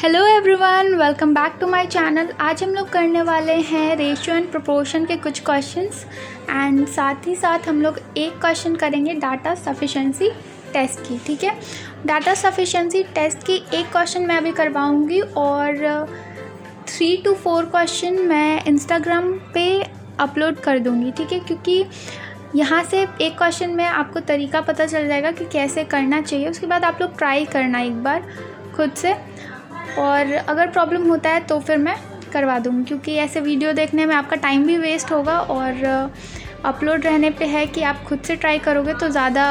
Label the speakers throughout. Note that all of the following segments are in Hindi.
Speaker 1: Hello everyone, welcome back to my channel. आज हम लोग करने वाले हैं रेशियो एंड प्रोपोर्शन के कुछ क्वेश्चंस एंड साथ ही साथ हम लोग एक क्वेश्चन करेंगे डाटा सफिशिएंसी टेस्ट की। ठीक है, डाटा सफिशिएंसी टेस्ट की एक क्वेश्चन मैं अभी करवाऊंगी और 3 to 4 क्वेश्चन मैं इंस्टाग्राम पे अपलोड कर दूंगी। ठीक है, क्योंकि यहाँ से एक क्वेश्चन में आपको तरीका पता चल जाएगा कि कैसे करना चाहिए। उसके बाद आप लोग ट्राई करना एक बार खुद से, और अगर प्रॉब्लम होता है तो फिर मैं करवा दूँगी, क्योंकि ऐसे वीडियो देखने में आपका टाइम भी वेस्ट होगा और अपलोड रहने पे है कि आप खुद से ट्राई करोगे तो ज़्यादा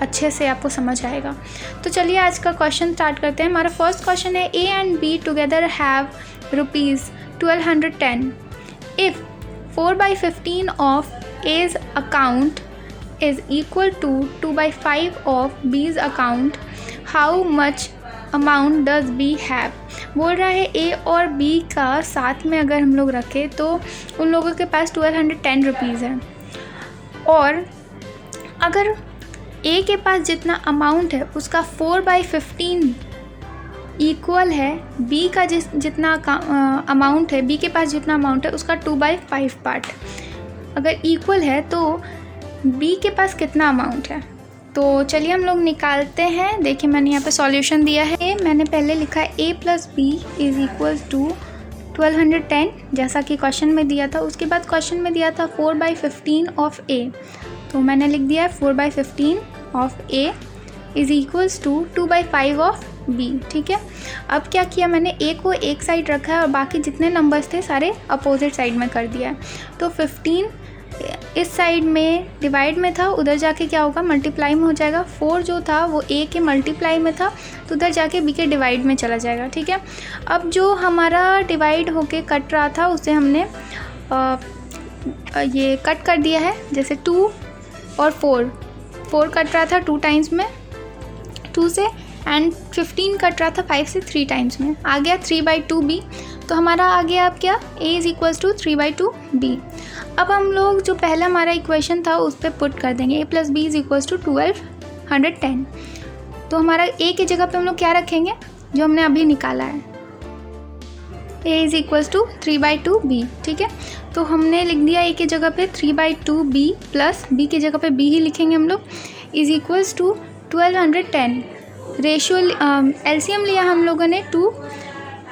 Speaker 1: अच्छे से आपको समझ आएगा। तो चलिए आज का क्वेश्चन स्टार्ट करते हैं। हमारा फर्स्ट क्वेश्चन है, A and be together have ₹1210। If 4/15 of A's account is equal to 2/5 of B's account, how much amount does B have? बोल रहा है A और B का साथ में अगर हम लोग रखें तो उन लोगों के पास 1210 रुपीज़ है, और अगर A के पास जितना अमाउंट है उसका 4/15 इक्वल है B का जितना अमाउंट है, B के पास जितना अमाउंट है उसका 2/5 पार्ट अगर इक्वल है तो B के पास कितना अमाउंट है। तो चलिए हम लोग निकालते हैं। देखिए मैंने यहाँ पे सॉल्यूशन दिया है। मैंने पहले लिखा है A + B is equal to 1210, जैसा कि क्वेश्चन में दिया था। उसके बाद क्वेश्चन में दिया था 4/15 ऑफ A, तो मैंने लिख दिया है 4/15 of A is equals to 2/5 of B। ठीक है, अब क्या किया, मैंने A को एक साइड रखा है और बाकी जितने नंबर्स थे सारे अपोजिट साइड में कर दिया है। तो 15 इस साइड में डिवाइड में था, उधर जाके क्या होगा, मल्टीप्लाई में हो जाएगा। 4 जो था वो A के मल्टीप्लाई में था, तो उधर जाके B के डिवाइड में चला जाएगा। ठीक है, अब जो हमारा डिवाइड होके कट रहा था उसे हमने ये कट कर दिया है, जैसे 2 और 4 कट रहा था 2 टाइम्स में 2 से, एंड 15 कट रहा था 5 से 3 टाइम्स में। आ गया 3/2B, तो हमारा आ गया अब क्या, A is equals to 3/2B। अब हम लोग जो पहला हमारा इक्वेशन था उस पर पुट कर देंगे, A + B is equals to 1210। तो हमारा A की जगह पे हम लोग क्या रखेंगे, जो हमने अभी निकाला है, A is equals to 3/2B। ठीक है, तो हमने लिख दिया A की जगह पे 3/2B प्लस B की जगह पे B ही लिखेंगे हम लोग, is equals to 1210। Ratio LCM लिया हम लोगों ने 2,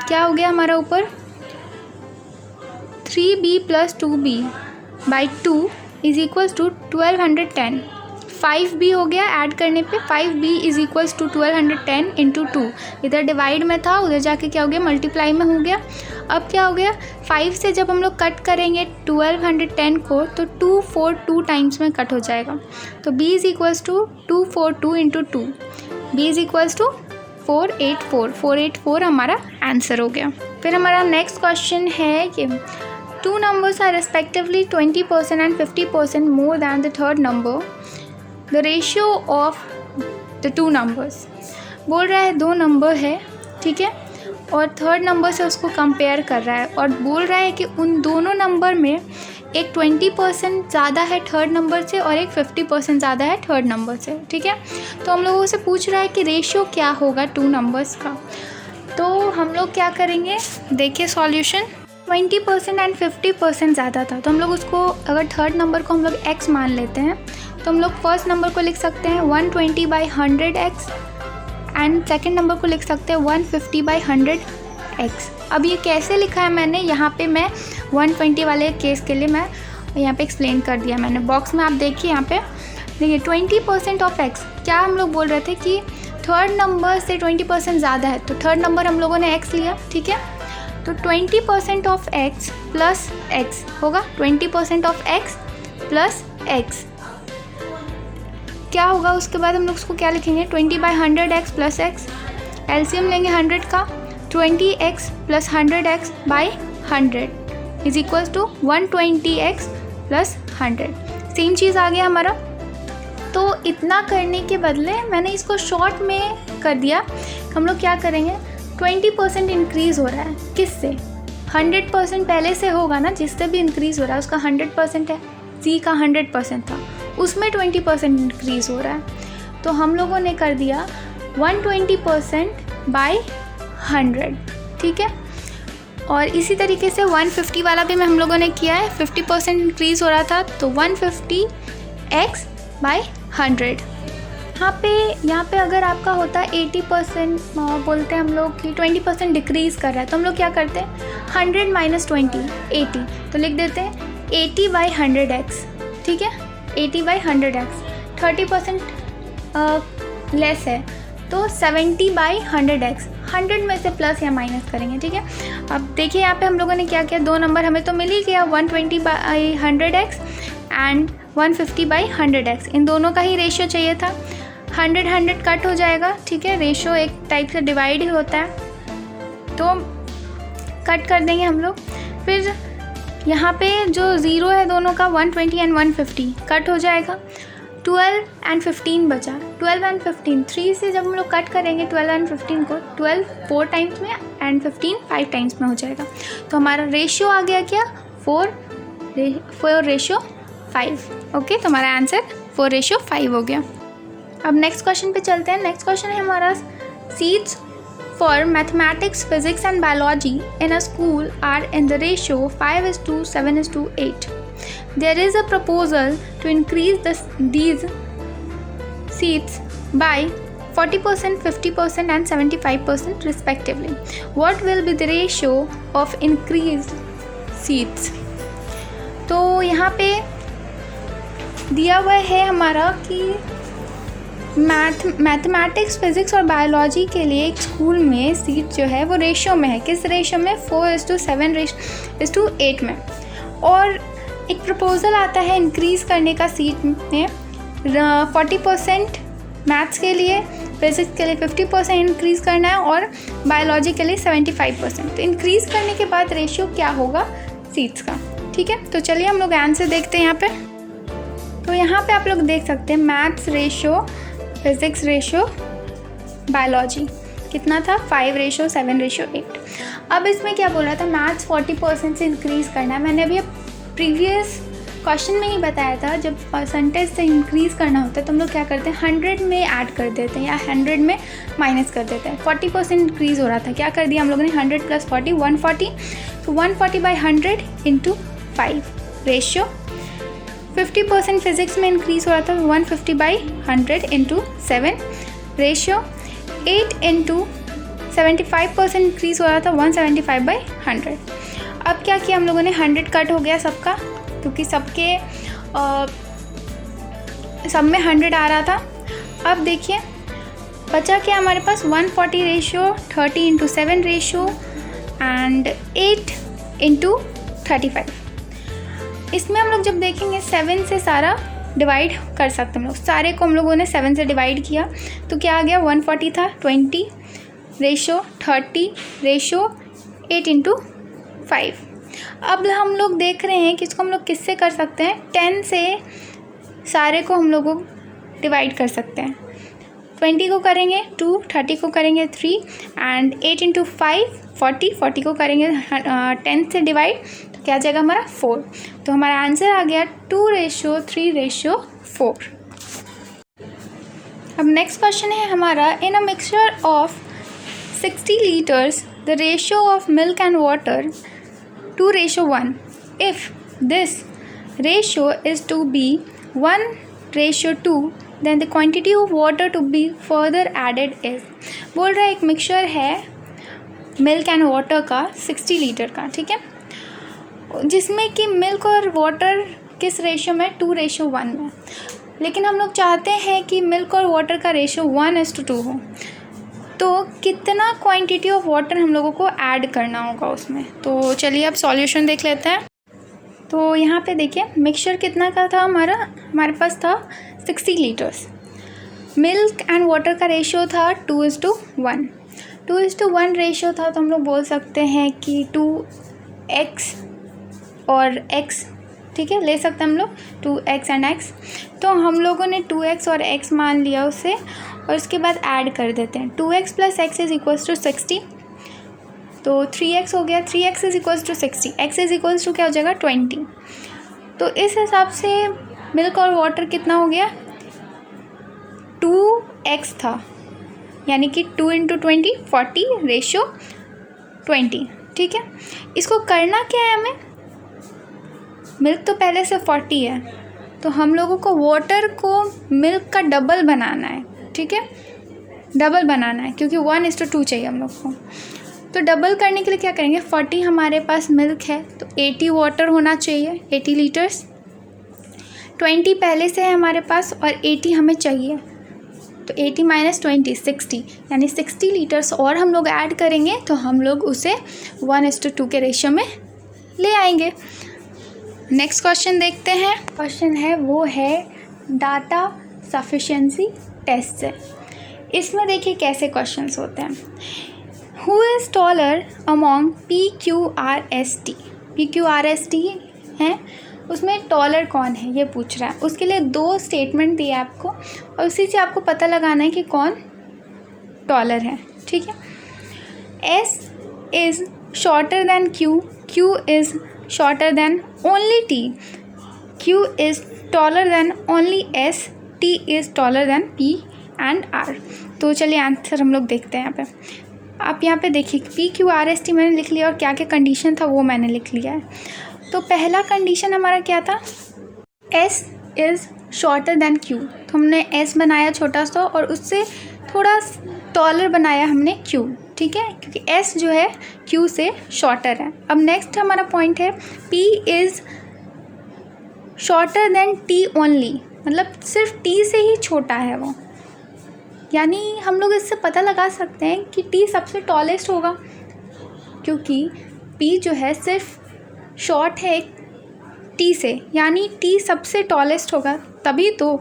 Speaker 1: क्या हो गया हमारा ऊपर 3B + 2B/2 is equals to 1210। 5B हो गया ऐड करने पे, 5B इज़ इक्वल्स टू 1210 × 2। इधर डिवाइड में था, उधर जाके क्या हो गया, मल्टीप्लाई में हो गया। अब क्या हो गया, 5 से जब हम लोग कट करेंगे 1210 को तो 242 टाइम्स में कट हो जाएगा। तो B is equals to 242 × 2, B is equals to 484 हमारा आंसर हो गया। फिर हमारा नेक्स्ट क्वेश्चन है कि 2 numbers are respectively 20% and 50% more than the third number. The ratio of the 2 numbers. बोल रहा है 2 नंबर है, ठीक है, और थर्ड नंबर से उसको कंपेयर कर रहा है और बोल रहा है कि उन दोनों नंबर में एक 20% ज़्यादा है थर्ड नंबर से और एक 50% ज़्यादा है थर्ड नंबर से। ठीक है, तो हम लोगों से पूछ रहा है कि रेशियो क्या होगा 2 नंबर्स का। तो हम लोग क्या करेंगे, देखिए सॉल्यूशन, 20% एंड 50% ज़्यादा था, तो हम लोग उसको, अगर थर्ड नंबर को हम लोग x मान लेते हैं तो हम लोग फर्स्ट नंबर को लिख सकते हैं 120/100x एंड सेकेंड नंबर को लिख सकते हैं 150/100x। अब ये कैसे लिखा है मैंने, यहाँ पे मैं 120 वाले केस के लिए मैं यहाँ पे एक्सप्लेन कर दिया मैंने बॉक्स में। आप देखिए यहाँ पे, देखिए 20% ऑफ x, क्या हम लोग बोल रहे थे कि थर्ड नंबर से 20% ज़्यादा है, तो थर्ड नंबर हम लोगों ने x लिया। ठीक है, तो 20% ऑफ x प्लस x होगा 20% ऑफ x प्लस x, क्या होगा उसके बाद हम लोग उसको क्या लिखेंगे, 20/100x प्लस x, एलसीएम लेंगे 100 का, 20x plus 100x/100 is equals to 120x plus 100। Same चीज़ आ गया हमारा। तो इतना करने के बदले मैंने इसको शॉर्ट में कर दिया। हम लोग क्या करेंगे, 20% इंक्रीज़ हो रहा है किससे, 100% पहले से होगा ना, जिससे भी इंक्रीज़ हो रहा है उसका 100% है, C का 100% था, उसमें 20% इंक्रीज़ हो रहा है। तो हम लोगों ने कर दिया 120% बाय 100, ठीक है। और इसी तरीके से 150 वाला भी हम लोगों ने किया है, 50% इंक्रीज़ हो रहा था, तो 150x/100। यहाँ पे अगर आपका होता है 80%, बोलते हैं हम लोग कि 20% डिक्रीज़ कर रहा है, तो हम लोग क्या करते हैं 100 - 20 80, तो लिख देते हैं 80/100x, ठीक है। 80/100x 30% लेस है, तो 70/100x, 100 में से प्लस या माइनस करेंगे, ठीक है। अब देखिए यहाँ पे हम लोगों ने क्या किया, दो नंबर हमें तो मिल ही गया, 120/100x एंड 150/100x, इन दोनों का ही रेशियो चाहिए था। 100 कट हो जाएगा, ठीक है, रेशियो एक टाइप से डिवाइड ही होता है, तो कट कर देंगे हम लोग। फिर यहाँ पे जो ज़ीरो है दोनों का 120 एंड 150 कट हो जाएगा, 12 एंड 15 बचा। 12 एंड 15 3 से जब हम लोग कट करेंगे 12 एंड 15 को, 12 4 टाइम्स में एंड 15 5 टाइम्स में हो जाएगा, तो हमारा रेशियो आ गया क्या 4:5। ओके, तो हमारा आंसर 4:5 हो गया। अब नेक्स्ट क्वेश्चन पे चलते हैं। नेक्स्ट क्वेश्चन है हमारा, seats for mathematics, physics and biology in a school are in the ratio 5:7:8. There is a proposal to increase these seats by 40%, 50% and 75% respectively. What will be the ratio of increased seats? तो यहाँ पे दिया हुआ है हमारा कि मैथमेटिक्स, फिज़िक्स और बायोलॉजी के लिए एक स्कूल में सीट जो है वो रेशियो में है। किस रेशियो में? 4:7:8 में। और एक प्रपोज़ल आता है इंक्रीज़ करने का सीट में 40% मैथ्स के लिए, फिज़िक्स के लिए 50% इंक्रीज़ करना है और बायोलॉजी के लिए 75%। तो इंक्रीज़ करने के बाद रेशियो क्या होगा सीट्स का, ठीक है। तो चलिए हम लोग आंसर देखते हैं यहाँ पे। तो यहाँ पे आप लोग देख सकते हैं maths ratio, physics ratio, biology कितना था 5:7:8। अब इसमें क्या बोल रहा था, मैथ्स 40% से इंक्रीज़ करना है। मैंने अभी प्रीवियस क्वेश्चन में ही बताया था, जब परसेंटेज से इंक्रीज़ करना होता है तो हम लोग क्या करते हैं 100 में ऐड कर देते हैं या 100 में माइनस कर देते हैं। 40% इंक्रीज़ हो रहा था, क्या कर दिया हम लोगों ने 100 + 40 140, तो 140/100 × 5 रेशियो। 50% फिज़िक्स में इंक्रीज़ हो रहा था 150/100 × 7 रेशियो। 8 × 75% इंक्रीज़ हो रहा था 175/100। अब क्या किया हम लोगों ने 100 कट हो गया सबका, क्योंकि सब में 100 आ रहा था। अब देखिए बचा क्या हमारे पास 140 रेशियो, 30 × 7 रेशियो एंड 8 × 35। इसमें हम लोग जब देखेंगे 7 से सारा डिवाइड कर सकते हैं हम लोग, सारे को हम लोगों ने 7 से डिवाइड किया तो क्या आ गया 140 था, 20 रेशियो 30 रेशियो 8 × 5। अब हम लोग देख रहे हैं कि इसको हम लोग किससे कर सकते हैं, 10 से सारे को हम लोग डिवाइड कर सकते हैं। 20 को करेंगे 2, 30 को करेंगे 3 एंड 8 × 5 40, 40 को करेंगे 10 से डिवाइड, तो क्या आ जाएगा हमारा 4। तो हमारा आंसर आ गया 2:3:4। अब नेक्स्ट क्वेश्चन है हमारा, in a mixture of 60 litres the ratio of milk and water 2:1. If this ratio is to be 1:2, then the quantity of water to be further added is. बोल रहा है एक मिक्सचर है मिल्क एंड वाटर का 60 लीटर का, ठीक है, जिसमें कि मिल्क और वाटर किस रेशियो में 2:1 में, लेकिन हम लोग चाहते हैं कि मिल्क और वाटर का रेशियो 1:2 हो, तो कितना क्वांटिटी ऑफ वाटर हम लोगों को ऐड करना होगा उसमें। तो चलिए अब सॉल्यूशन देख लेते हैं। तो यहाँ पे देखिए मिक्सचर कितना का था हमारे पास था 60 लीटर्स, मिल्क एंड वाटर का रेशियो था 2:1। 2:1 रेशियो था, तो हम लोग बोल सकते हैं कि 2x और x, ठीक है, ले सकते हैं हम लोग 2x एंड x। तो हम लोगों ने 2x और x मान लिया उसे, और उसके बाद ऐड कर देते हैं। 2x + x = 60, तो 3x हो गया, 3x = 60, x = क्या हो जाएगा 20। तो इस हिसाब से मिल्क और वाटर कितना हो गया 2x था, यानी कि 2 × 20 40 रेशो 20, ठीक है। इसको करना क्या है हमें, मिल्क तो पहले से 40 है, तो हम लोगों को वाटर को मिल्क का डबल बनाना है, ठीक है, डबल बनाना है क्योंकि 1:2 चाहिए हम लोग को। तो डबल करने के लिए क्या करेंगे, 40 हमारे पास मिल्क है तो 80 वाटर होना चाहिए, 80 लीटर्स। 20 पहले से है हमारे पास और 80 हमें चाहिए, तो 80 - 20 60, यानी 60 लीटर्स और हम लोग ऐड करेंगे तो हम लोग उसे 1:2 के रेशियो में ले आएंगे। नेक्स्ट क्वेश्चन देखते हैं। क्वेश्चन है वो है डाटा सफिशिएंसी टेस्ट से। इसमें देखिए कैसे क्वेश्चंस होते हैं। Who is taller among PQRST, PQRST हैं, उसमें टॉलर कौन है ये पूछ रहा है। उसके लिए 2 स्टेटमेंट दिए आपको और उसी से आपको पता लगाना है कि कौन टॉलर है, ठीक है। S is shorter than Q, Q is shorter than only T, Q is taller than only S, T is taller than P and R। तो चलिए आंसर हम लोग देखते हैं यहाँ पे। आप यहाँ पे देखिए PQRST मैंने लिख लिया और क्या क्या कंडीशन था वो मैंने लिख लिया है। तो पहला कंडीशन हमारा क्या था, S is shorter than Q, तो हमने S बनाया छोटा सा और उससे थोड़ा टॉलर बनाया हमने Q, ठीक है, क्योंकि S जो है Q से शॉर्टर है। अब नेक्स्ट हमारा पॉइंट है P is shorter than T only, मतलब सिर्फ T से ही छोटा है वो, यानी हम लोग इससे पता लगा सकते हैं कि T सबसे टॉलेस्ट होगा क्योंकि P जो है सिर्फ शॉर्ट है T से, यानी T सबसे टॉलेस्ट होगा, तभी तो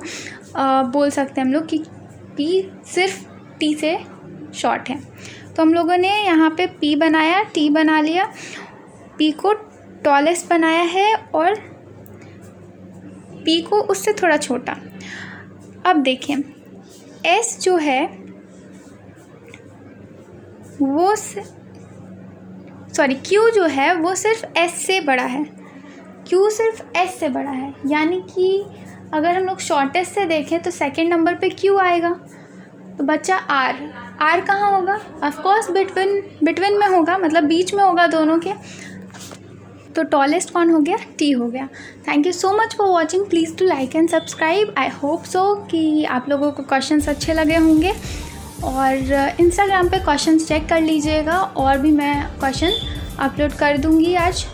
Speaker 1: बोल सकते हैं हम लोग कि P सिर्फ T से शॉर्ट है। तो हम लोगों ने यहाँ पे P बनाया, T बना लिया, P को टॉलेस्ट बनाया है और P को उससे थोड़ा छोटा। अब देखें S जो है वो Q जो है वो सिर्फ S से बड़ा है, Q सिर्फ S से बड़ा है, यानी कि अगर हम लोग शॉर्टेस्ट से देखें तो सेकंड नंबर पे Q आएगा, तो बच्चा R कहाँ होगा, ऑफ कोर्स बिटवीन में होगा, मतलब बीच में होगा दोनों के, तो टॉलेस्ट कौन हो गया, T हो गया। Thank you so much for watching, please to like and subscribe. I hope so कि आप लोगों को क्वेश्चंस अच्छे लगे होंगे और इंस्टाग्राम पे क्वेश्चंस चेक कर लीजिएगा, और भी मैं क्वेश्चन अपलोड कर दूँगी आज।